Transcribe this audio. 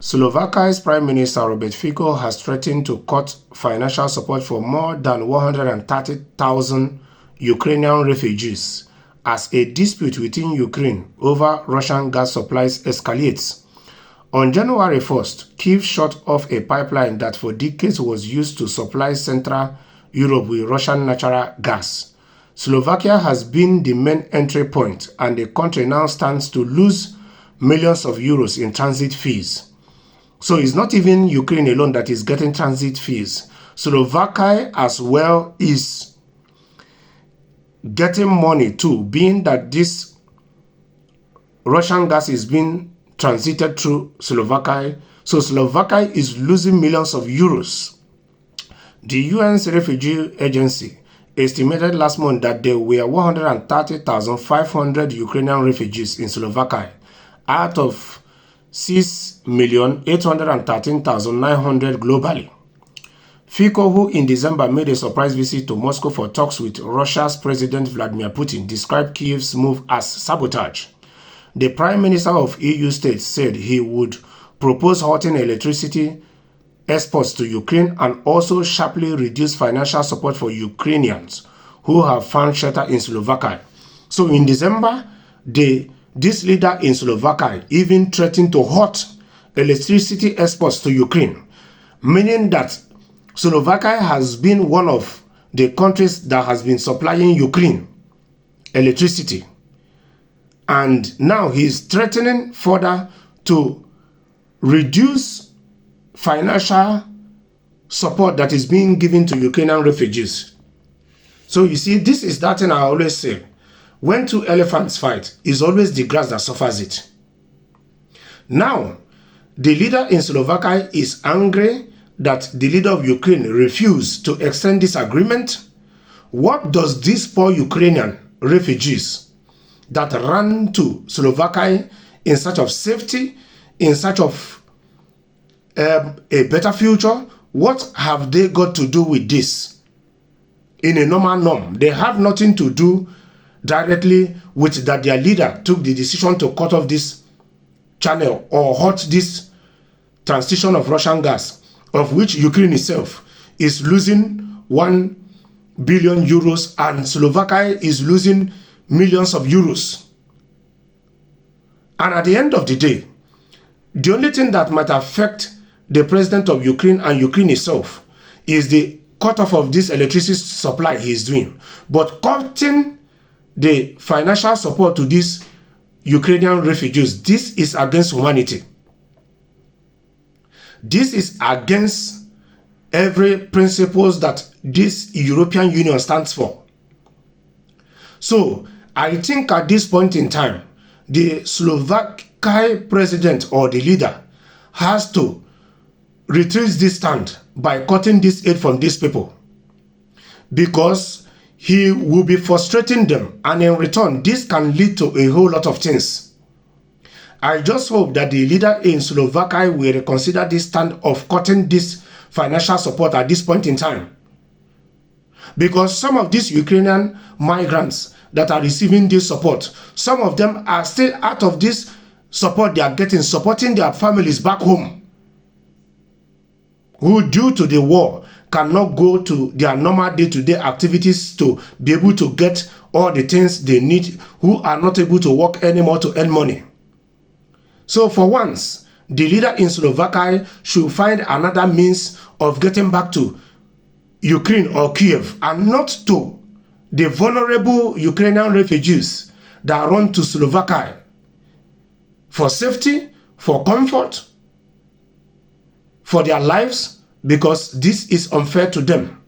Slovakia's Prime Minister Robert Fico has threatened to cut financial support for more than 130,000 Ukrainian refugees as a dispute within Ukraine over Russian gas supplies escalates. On January 1st, Kyiv shut off a pipeline that for decades was used to supply Central Europe with Russian natural gas. Slovakia has been the main entry point, and the country now stands to lose millions of euros in transit fees. So it's not even Ukraine alone that is getting transit fees. Slovakia as well is getting money too, being that this Russian gas is being transited through Slovakia. So Slovakia is losing millions of euros. The UN's Refugee Agency estimated last month that there were 130,500 Ukrainian refugees in Slovakia out of 6,813,900 globally. Fico, who in December made a surprise visit to Moscow for talks with Russia's President Vladimir Putin, described Kyiv's move as sabotage. The Prime Minister of EU states said he would propose halting electricity exports to Ukraine and also sharply reduce financial support for Ukrainians who have found shelter in Slovakia. So in December, this leader in Slovakia even threatened to halt electricity exports to Ukraine, meaning that Slovakia has been one of the countries that has been supplying Ukraine electricity. And now he is threatening further to reduce financial support that is being given to Ukrainian refugees. So you see, this is that thing I always say. When two elephants fight, it's always the grass that suffers it. Now, the leader in Slovakia is angry that the leader of Ukraine refused to extend this agreement. What does these poor Ukrainian refugees that ran to Slovakia in search of safety, in search of a better future, what have they got to do with this? In a normal norm, they have nothing to do directly with that their leader took the decision to cut off this channel or halt this transition of Russian gas, of which Ukraine itself is losing 1 billion euros and Slovakia is losing millions of euros. And at the end of the day, the only thing that might affect the president of Ukraine and Ukraine itself is the cut-off of this electricity supply he is doing. But cutting the financial support to these Ukrainian refugees, this is against humanity. This is against every principles that this European Union stands for. So I think at this point in time, the Slovakia president or the leader has to retrace this stand by cutting this aid from these people, because he will be frustrating them, and in return, this can lead to a whole lot of things. I just hope that the leader in Slovakia will reconsider this stand of cutting this financial support at this point in time. Because some of these Ukrainian migrants that are receiving this support, some of them are still out of this support they are getting, supporting their families back home, who due to the war cannot go to their normal day-to-day activities to be able to get all the things they need, who are not able to work anymore to earn money. So for once, the leader in Slovakia should find another means of getting back to Ukraine or Kyiv, and not to the vulnerable Ukrainian refugees that run to Slovakia for safety, for comfort, for their lives, because this is unfair to them.